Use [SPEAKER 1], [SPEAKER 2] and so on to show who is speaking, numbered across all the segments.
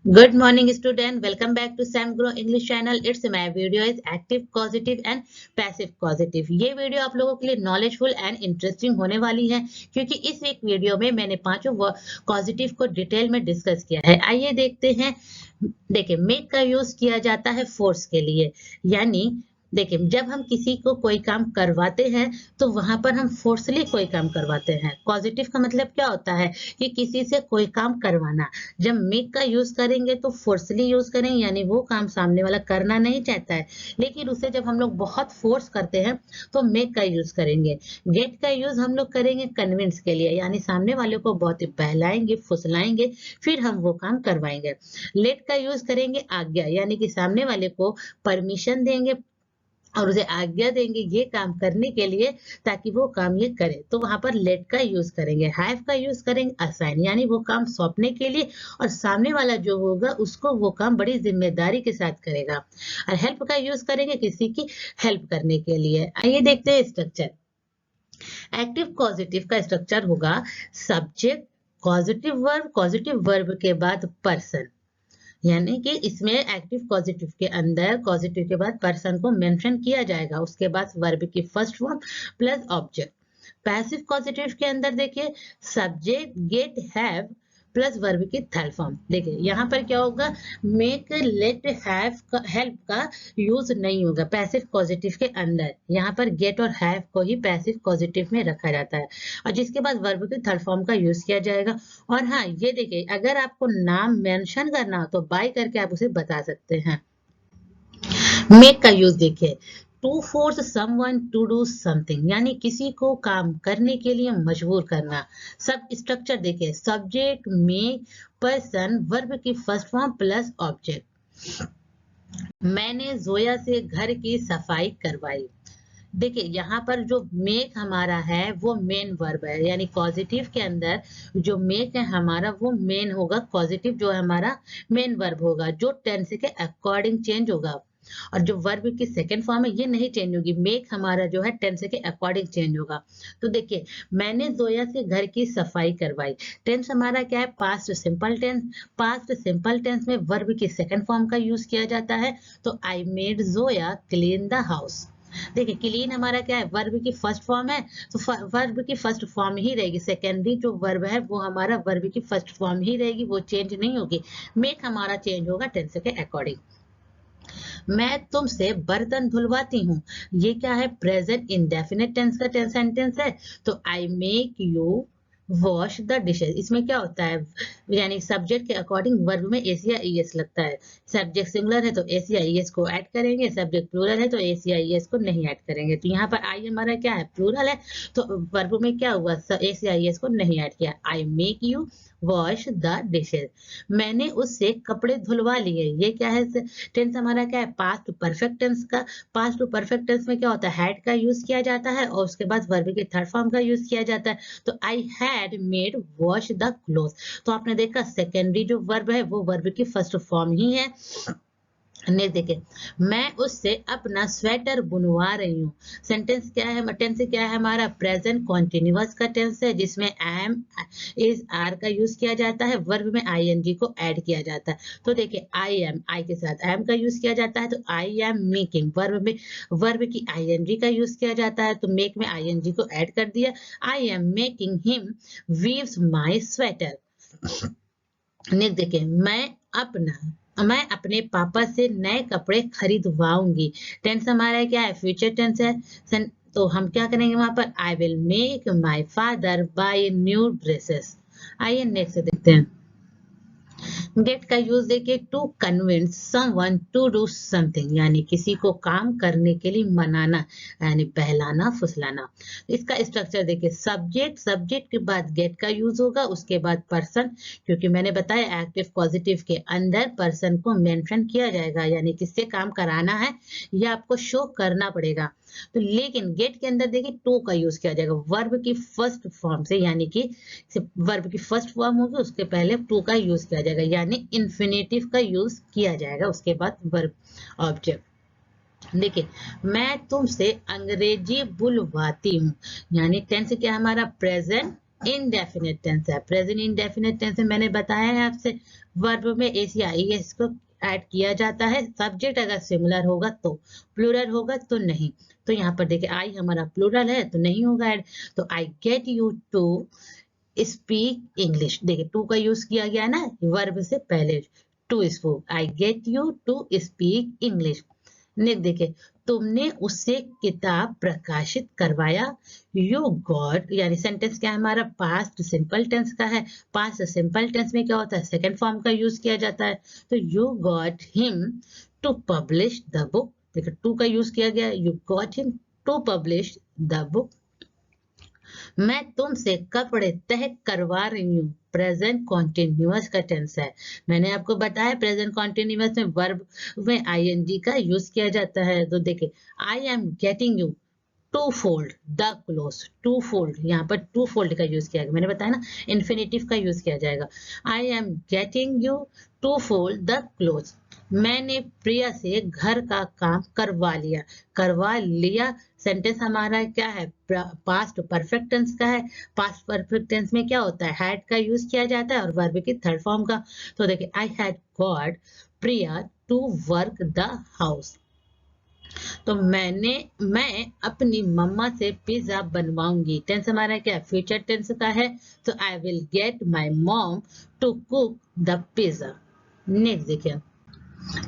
[SPEAKER 1] Good morning, student. Welcome back to Sam Grow English channel. It's my video is active, causative and passive causative. ये video आप लोगों के लिए knowledgeful and interesting होने वाली है क्योंकि इस एक वीडियो में मैंने पांचों कॉजिटिव को डिटेल में डिस्कस किया है। आइए देखते हैं। देखिए, मेक का यूज किया जाता है फोर्स के लिए, यानी देखिए जब हम किसी को कोई काम करवाते हैं तो वहां पर हम फोर्सली कोई काम करवाते हैं। पॉजिटिव का मतलब क्या होता है कि किसी से कोई काम करवाना। जब मेक का यूज करेंगे तो फोर्सली यूज करेंगे, यानी वो काम सामने वाला करना नहीं चाहता है लेकिन उसे जब हम लोग बहुत फोर्स करते हैं तो मेक का यूज करेंगे। गेट का यूज हम लोग करेंगे कन्विंस के लिए, यानी सामने वाले को बहुत ही बहलाएंगे, फुसलाएंगे, फिर हम वो काम करवाएंगे। लेट का यूज करेंगे आज्ञा, यानी कि सामने वाले को परमिशन देंगे और उसे आज्ञा देंगे ये काम करने के लिए ताकि वो काम ये करे, तो वहां पर लेट का यूज करेंगे। हैव का यूज करेंगे असाइन, यानी वो काम सौंपने के लिए और सामने वाला जो होगा उसको वो काम बड़ी जिम्मेदारी के साथ करेगा। और हेल्प का यूज करेंगे किसी की हेल्प करने के लिए। आइए देखते हैं स्ट्रक्चर। एक्टिव पॉजिटिव का स्ट्रक्चर होगा सब्जेक्ट, पॉजिटिव वर्ब के बाद पर्सन, यानी कि इसमें एक्टिव पॉजिटिव के अंदर पॉजिटिव के बाद पर्सन को मेंशन किया जाएगा, उसके बाद वर्ब की first form plus object. Passive positive के अंदर देखिए subject get have plus verb की थर्ड फॉर्म। देखिए यहाँ पर क्या होगा, मेक लेट हैव का हेल्प का यूज नहीं होगा पैसिव पॉजिटिव के अंदर। यहाँ पर गेट और हैव को ही पैसिव पॉजिटिव में रखा जाता है और जिसके बाद वर्ब की थर्ड फॉर्म का यूज किया जाएगा। और हाँ ये देखिए, अगर आपको नाम मेंशन करना हो तो बाय करके आप उसे बता सकते हैं। मेक का यूज देखिए, to force someone to do something, यानी किसी को काम करने के लिए मजबूर करना। सब स्ट्रक्चर देखिए, सब्जेक्ट मेक पर्सन वर्ब की फर्स्ट फॉर्म प्लस ऑब्जेक्ट। मैंने जोया से घर की सफाई करवाई। देखिए यहाँ पर जो मेक हमारा है वो मेन वर्ब है, यानी पॉजिटिव के अंदर जो मेक है हमारा वो मेन होगा। पॉजिटिव जो है हमारा मेन वर्ब होगा जो टेंस के अकॉर्डिंग चेंज होगा, और जो वर्ब की सेकंड फॉर्म है ये नहीं चेंज होगी। मेक हमारा जो है टेंस के अकॉर्डिंग चेंज होगा। तो देखिए, मैंने जोया से घर की सफाई करवाई। टेंस हमारा क्या है, past simple tense. Past simple tense में वर्ब की सेकंड फॉर्म का यूज किया जाता है, तो I made Zoya clean the house. देखिए क्लीन हमारा क्या है, वर्ब की फर्स्ट फॉर्म है, तो वर्ब की फर्स्ट फॉर्म ही रहेगी। सेकेंडरी जो वर्ब है वो हमारा वर्ब की फर्स्ट फॉर्म ही रहेगी, वो चेंज नहीं होगी। मेक हमारा चेंज होगा टेंस के अकॉर्डिंग। मैं तुमसे बर्तन धुलवाती हूँ, ये क्या है, प्रेजेंट इंडेफिनिट टेंस का सेंटेंस है, तो I make you wash the dishes. इसमें क्या होता है, यानी सब्जेक्ट के अकॉर्डिंग वर्ब में एस या ई एस लगता है। सब्जेक्ट सिंगुलर है तो एस या ई एस को ऐड करेंगे, सब्जेक्ट प्लूरल है तो एस या ई एस को नहीं ऐड करेंगे। तो यहाँ पर आई हमारा क्या है, प्लूरल है, तो वर्ब में क्या हुआ, एस या ई एस को नहीं ऐड किया। I make you wash the dishes. मैंने उससे कपड़े धुलवा लिए, ये क्या है, टेंस हमारा क्या है, पास्ट परफेक्ट टेंस का। पास्ट परफेक्ट टेंस में क्या होता है, हैड का यूज किया जाता है और उसके बाद वर्ब के थर्ड फॉर्म का यूज किया जाता है। तो I had made wash the cloth, तो आपने देखा सेकेंडरी जो वर्ब है वो वर्ब की फर्स्ट फॉर्म ही है। नेक्स्ट देखिए, मैं उससे अपना स्वेटर बुनवा रही हूँ। सेंटेंस क्या है, टेंस क्या है हमारा, प्रेजेंट कॉन्टिन्यूअस का टेंस है जिसमें एम इज आर का यूज किया जाता है, वर्ब में आईएनजी को ऐड किया जाता है। तो देखिए आई एम, आई के साथ एम का यूज किया जाता है, तो आई एम मेकिंग, वर्ब में वर्ब की आईएनजी का यूज किया जाता है, तो मेक में आईएनजी को ऐड कर दिया। I am making him weaves my sweater. Next देखिए, मैं अपने पापा से नए कपड़े खरीदवाऊंगी। टेंस हमारा क्या है, फ्यूचर टेंस है। तो हम क्या करेंगे वहां पर, I will make my father buy new dresses. आइए नेक्स्ट देखते हैं। गेट का यूज देखिए, to convince someone to do something, यानी किसी को काम करने के लिए मनाना, यानी बहलाना, फुसलाना। इसका स्ट्रक्चर देखिए, सब्जेक्ट के बाद गेट का यूज होगा, उसके बाद पर्सन, क्योंकि मैंने बताया एक्टिव पॉजिटिव के अंदर पर्सन को मेंशन किया जाएगा, यानी किससे काम कराना है यह आपको शो करना पड़ेगा। तो लेकिन गेट के अंदर देखिए टू का यूज किया जाएगा वर्ब की फर्स्ट फॉर्म से, यानी कि वर्ब की फर्स्ट फॉर्म होगी उसके पहले टू का यूज किया जाएगा, यानी इन्फिनेटिव का यूज किया जाएगा उसके बाद वर्ब ऑब्जेक्ट। देखिए, मैं तुमसे अंग्रेजी बुलवाती हूँ, यानी टेंस क्या हमारा, प्रेजेंट इनडेफिनेट टेंस है। प्रेजेंट इनडेफिनेट टेंस में मैंने बताया है आपसे, वर्ब में एस या ईएस को ऐड किया जाता है। सब्जेक्ट अगर सिमिलर होगा तो, प्लूरल होगा तो नहीं। तो यहाँ पर देखिए आई हमारा प्लूरल है तो नहीं होगा ऐड। तो I get you to speak English, देखिए टू का यूज किया गया ना वर्ब से पहले, to spoke, I get you to speak English. Next देखिए, तुमने उससे किताब प्रकाशित करवाया। यू गॉट, यानी सेंटेंस क्या है हमारा, पास्ट सिंपल टेंस का है। पास्ट सिंपल टेंस में क्या होता है, सेकंड फॉर्म का यूज किया जाता है। तो you got him to publish the book, देखिए टू का यूज किया गया, you got him to publish the book. मैं तुमसे कपड़े तह करवा रही हूँ, प्रेजेंट कॉन्टिन्यूअस का टेंस है। मैंने आपको बताया प्रेजेंट कॉन्टिन्यूअस में वर्ब में आईएनजी का यूज किया जाता है। तो देखिए, I am getting you to fold the cloth, to fold, यहाँ पर टू फोल्ड का यूज किया गया, मैंने बताया ना इन्फिनेटिव का यूज किया जाएगा। I am getting you to fold the cloth. मैंने प्रिया से घर का काम करवा लिया। करवा लिया सेंटेंस हमारा क्या है, पास्ट परफेक्ट टेंस का है। पास्ट परफेक्ट टेंस में क्या होता है, हैड का यूज किया जाता है और वर्ब की थर्ड फॉर्म का। तो देखिए, I had got Priya to work the house. तो मैं अपनी मम्मा से पिज्जा बनवाऊंगी, टेंस हमारा क्या फ्यूचर टेंस का है। तो I will get my mom to cook the pizza. Next देखिए,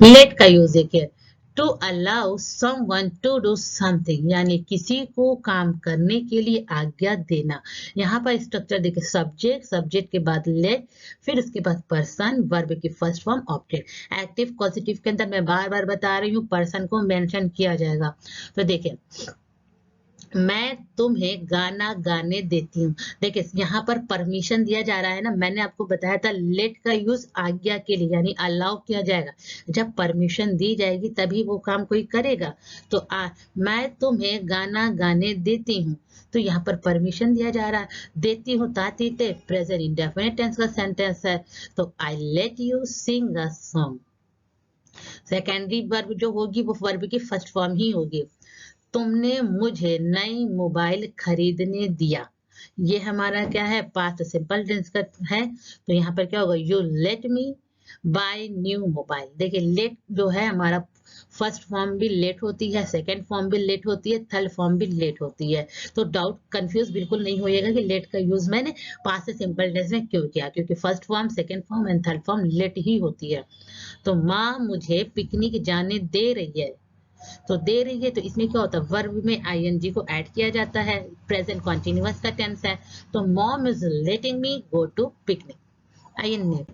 [SPEAKER 1] लेट का यूज देखिए, to allow someone to do something, यानी किसी को काम करने के लिए आज्ञा देना। यहाँ पर स्ट्रक्चर देखिए, सब्जेक्ट, सब्जेक्ट के बाद लेट, फिर उसके बाद पर्सन, वर्ब की first form object. Active positive के अंदर मैं बार बार बता रही हूँ पर्सन को मेंशन किया जाएगा। तो देखिए, मैं तुम्हें गाना गाने देती हूँ। देखिए यहाँ पर परमिशन दिया जा रहा है ना, मैंने आपको बताया था लेट का यूज आज्ञा के लिए, यानी अलाउ किया जाएगा। जब परमिशन दी जाएगी तभी वो काम कोई करेगा। तो मैं तुम्हें गाना गाने देती हूँ, तो यहाँ पर परमिशन दिया जा रहा है। देती हूँ तातीते प्रेजेंट इंडेफिनिट टेंस का सेंटेंस है। तो I let you sing a song, secondary verb जो होगी वो वर्ब की फर्स्ट फॉर्म ही होगी। तुमने मुझे नई मोबाइल खरीदने दिया, ये हमारा क्या है, पास्ट सिंपल टेंस का है। तो यहाँ पर क्या होगा, you let me buy new mobile. देखिए लेट जो है हमारा फर्स्ट फॉर्म भी लेट होती है, सेकंड फॉर्म भी लेट होती है, थर्ड फॉर्म भी लेट होती है। तो डाउट कंफ्यूज बिल्कुल नहीं होइएगा कि लेट का यूज मैंने पास्ट सिंपल टेंस में क्यों किया, क्योंकि first form, second form and third form late ही होती है। तो माँ मुझे पिकनिक जाने दे रही है, तो दे रही है, तो इसमें क्या होता है, वर्ब में आईएनजी को ऐड किया जाता है, प्रेजेंट कॉन्टिन्यूअस का टेंस है। तो mom is letting me go to picnic. ING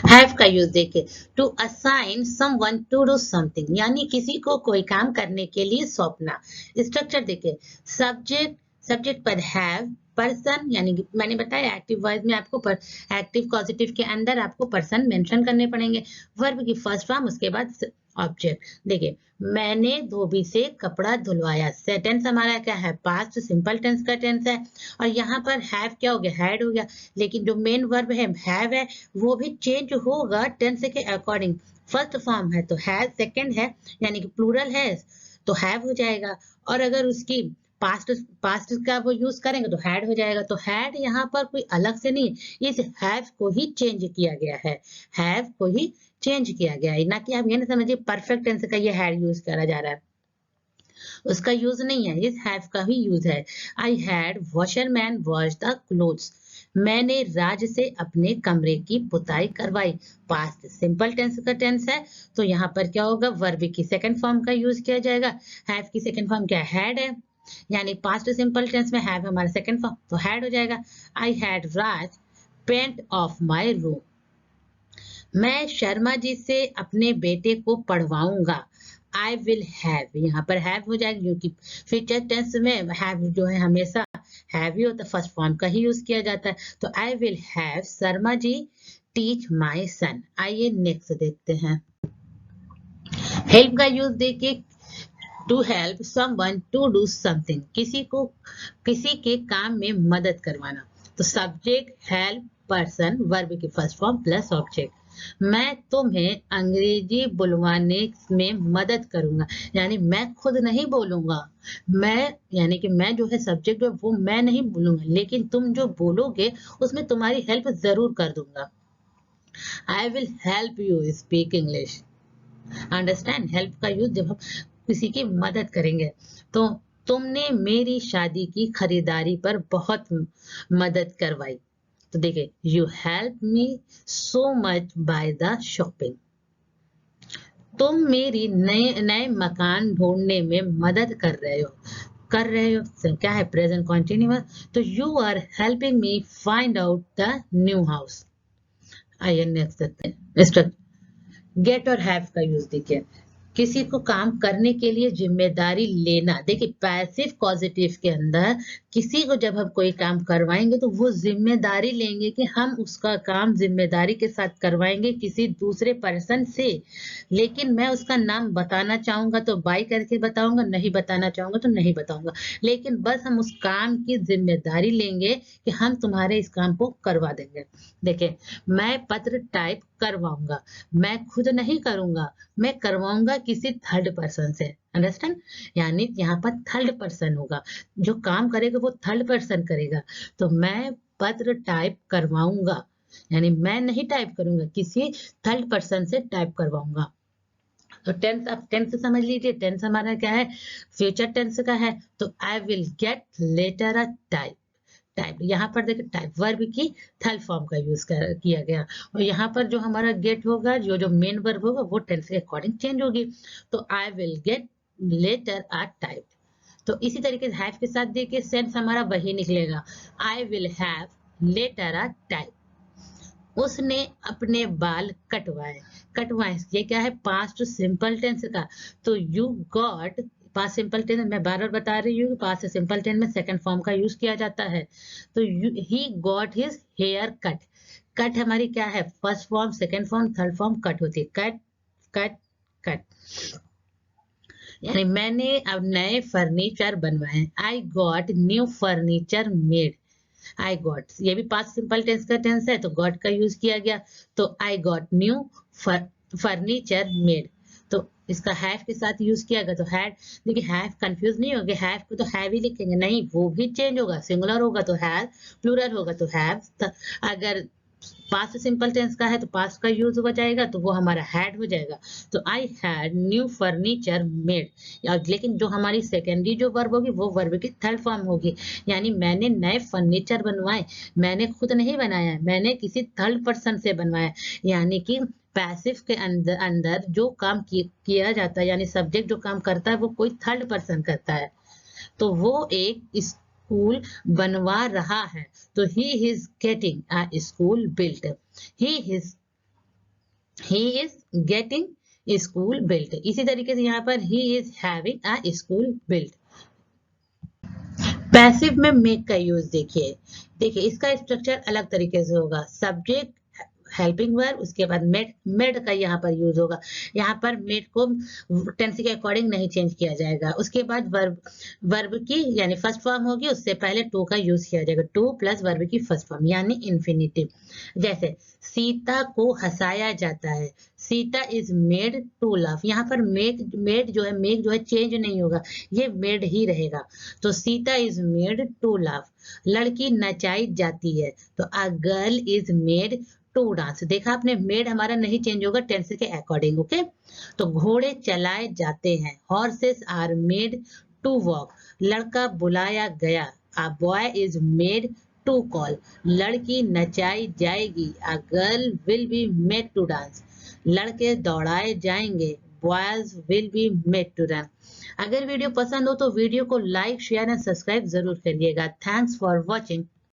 [SPEAKER 1] have का यूज देखिए, to assign someone to do something, यानी किसी को कोई काम करने के लिए सौंपना। स्ट्रक्चर देखिए, सब्जेक्ट, सब्जेक्ट पर हैव, पर्सन, यानी कि मैंने बताया एक्टिव वॉइस में आपको पर एक्टिव पॉजिटिव के अंदर आपको पर्सन मेंशन करने पड़ेंगे। वर्ब की फर्स्ट फॉर्म, उसके बाद ऑब्जेक्ट। देखिए, मैंने धोबी से कपड़ा धुलवाया, सेंटेंस हमारा क्या है, पास्ट सिंपल टेंस का टेंस है। और यहाँ पर हैव क्या हो गया, हैड हो गया। लेकिन जो मेन वर्ब है हैव है, वो भी चेंज होगा टेंस के अकॉर्डिंग। फर्स्ट फॉर्म है तो हैज, सेकंड है यानी कि प्लूरल है तो हैव हो जाएगा। और अगर उसकी पास्ट, पास्ट का वो यूज करेंगे तो हैड हो जाएगा। तो हैड यहाँ पर कोई अलग से नहीं, इस हैव को ही चेंज किया गया है, हैव को ही चेंज किया गया है, ना कि आप ये ना समझिए परफेक्ट टेंस का ये हैड यूज करा जा रहा है, उसका यूज नहीं है, इस हैव का ही यूज है। I had washerman wash the clothes, मैंने राज से अपने कमरे की पुताई करवाई। पास्ट सिंपल टेंस का टेंस है, तो यहाँ पर क्या होगा, वर्ब की सेकंड फॉर्म का यूज किया जाएगा। हैव की सेकंड फॉर्म क्या हैड है, यानी पास्ट सिंपल टेंस में हैव हमारा सेकंड फॉर्म, तो हैड हो जाएगा। I had Raj paint of my room, मैं शर्मा जी से अपने बेटे को पढ़वाऊंगा। आई विल हैव, यहाँ पर हैव हो जाएगा क्योंकि फ्यूचर टेंस में हैव जो है हमेशा हैव ही होता है, फर्स्ट फॉर्म का ही यूज किया जाता है। तो I will have Sharma ji teach my son. आइए नेक्स्ट देखते हैं, हेल्प का यूज देखिए, to help someone to do something, किसी को किसी के काम में मदद करवाना। तो सब्जेक्ट हेल्प, पर्सन, वर्ब की फर्स्ट फॉर्म प्लस ऑब्जेक्ट। मैं तुम्हें अंग्रेजी बुलवाने में मदद करूंगा, यानी मैं खुद नहीं बोलूंगा, मैं यानी कि मैं जो है सब्जेक्ट है वो मैं नहीं बोलूंगा, लेकिन तुम जो बोलोगे उसमें तुम्हारी हेल्प जरूर कर दूंगा। I will help you speak English. Understand, help का यूज जब हम किसी की मदद करेंगे। तो तुमने मेरी शादी की खरीदारी पर बहुत मदद करवाई। तो देखिए, you help me so much by the shopping. तुम मेरी नए नए मकान ढूंढने में मदद कर रहे हो क्या है, प्रेजेंट कॉन्टिन्यूअस। तो you are helping me find out the new house. आइए नेक्स्ट देखते हैं। गेट और हैव का यूज देखिए, किसी को काम करने के लिए जिम्मेदारी लेना। देखिए पैसिव पॉजिटिव के अंदर किसी को जब हम कोई काम करवाएंगे तो वो जिम्मेदारी लेंगे कि हम उसका काम जिम्मेदारी के साथ करवाएंगे किसी दूसरे पर्सन से। लेकिन मैं उसका नाम बताना चाहूंगा तो बाय करके बताऊंगा, नहीं बताना चाहूंगा तो नहीं बताऊंगा। लेकिन बस हम उस काम की जिम्मेदारी लेंगे कि हम तुम्हारे इस काम को करवा देंगे। देखिए, मैं पत्र टाइप करवाऊंगा, मैं खुद नहीं करूंगा, मैं करवाऊंगा किसी थर्ड पर्सन से। अंडरस्टैंड, यानी यहाँ पर थर्ड पर्सन होगा, जो काम करेगा वो थर्ड पर्सन करेगा। तो मैं पत्र टाइप करवाऊंगा, यानी मैं नहीं टाइप करूंगा, किसी थर्ड पर्सन से टाइप करवाऊंगा। तो टेंस, अब टेंस समझ लीजिए, टेंस हमारा क्या है, फ्यूचर टेंस का है। तो I will get letter a type. Type यहाँ पर देखिए, टाइप वर्ब की थर्ड फॉर्म का यूज किया गया। और यहाँ पर जो हमारा गेट होगा, जो मेन वर्ब होगा, वो टेंस के अकॉर्डिंग चेंज होगी। तो I will get letter a type. तो इसी तरीके से हैव के साथ देखिए, सेंस हमारा वही निकलेगा, I will have letter a type. उसने अपने बाल कटवाए। कटवाए ये क्या है, पास्ट सिंपल टेंस का। तो you got, past simple tense मैं बार बार बता रही हूँ, पास्ट सिंपल टेंस में सेकंड फॉर्म का यूज किया जाता है। तो he got his hair cut. Cut हमारी क्या है, first form, second form, third form cut होती है, कट कट कट। यानी मैंने अब नए फर्नीचर बनवाए, I got new furniture made. I got, ये भी पास्ट सिंपल टेंस का टेंस है, तो गॉट का यूज किया गया। तो I got new furniture made. तो इसका हैव के साथ यूज किया गया। तो हैड, देखिए हैव कंफ्यूज नहीं होगा, हैव को तो हैव ही लिखेंगे, नहीं वो भी चेंज होगा, सिंगुलर होगा तो हैव, प्लूरल होगा तो हैव। अगर पास्ट सिंपल टेंस का है तो पास्ट का यूज हो जाएगा, तो वो हमारा हैड हो जाएगा। तो I had new furniture made. लेकिन जो हमारी सेकेंडरी जो वर्ब होगी वो वर्ब की थर्ड फॉर्म होगी, यानी मैंने नए फर्नीचर बनवाए। मैंने खुद नहीं बनाया, मैंने किसी थर्ड पर्सन से बनवाया। यानी कि पैसिव के अंदर अंदर जो काम किया जाता है, यानी सब्जेक्ट जो काम करता है वो कोई थर्ड पर्सन करता है। तो वो एक स्कूल बनवा रहा है। तो he is getting a school built. He is he is getting school built. इसी तरीके से यहाँ पर he is having a school built. Passive में मेक का यूज देखिए, देखिए इसका स्ट्रक्चर अलग तरीके से होगा, सब्जेक्ट, हेल्पिंग वर्ब, उसके बाद मेड, मेड का यहाँ पर यूज होगा। यहाँ पर मेड को टेंस के अकॉर्डिंग नहीं चेंज किया जाएगा। उसके बाद वर्ब, वर्ब की यानी फर्स्ट फॉर्म होगी, उससे पहले टू का यूज किया जाएगा, टू प्लस वर्ब की फर्स्ट फॉर्म यानी इन्फिनिटिव। जैसे सीता को हंसाया जाता है, Sita is made to laugh. यहाँ पर मेड जो है, मेक जो है चेंज नहीं होगा, ये मेड ही रहेगा। तो Sita is made to laugh. लड़की नचाई जाती है, तो a girl is made to dance. देखा आपने, मेड हमारा नहीं चेंज होगा टेंस के अकॉर्डिंग, ओके। तो घोड़े चलाए जाते हैं, horses are made to walk. लड़का बुलाया गया, a boy is made to call. लड़की नचाई जाएगी, a girl will be made to dance. लड़के दौड़ाए जाएंगे, boys will be made to run. अगर वीडियो पसंद हो तो वीडियो को लाइक, शेयर एंड सब्सक्राइब जरूर करिएगा। Thanks for watching.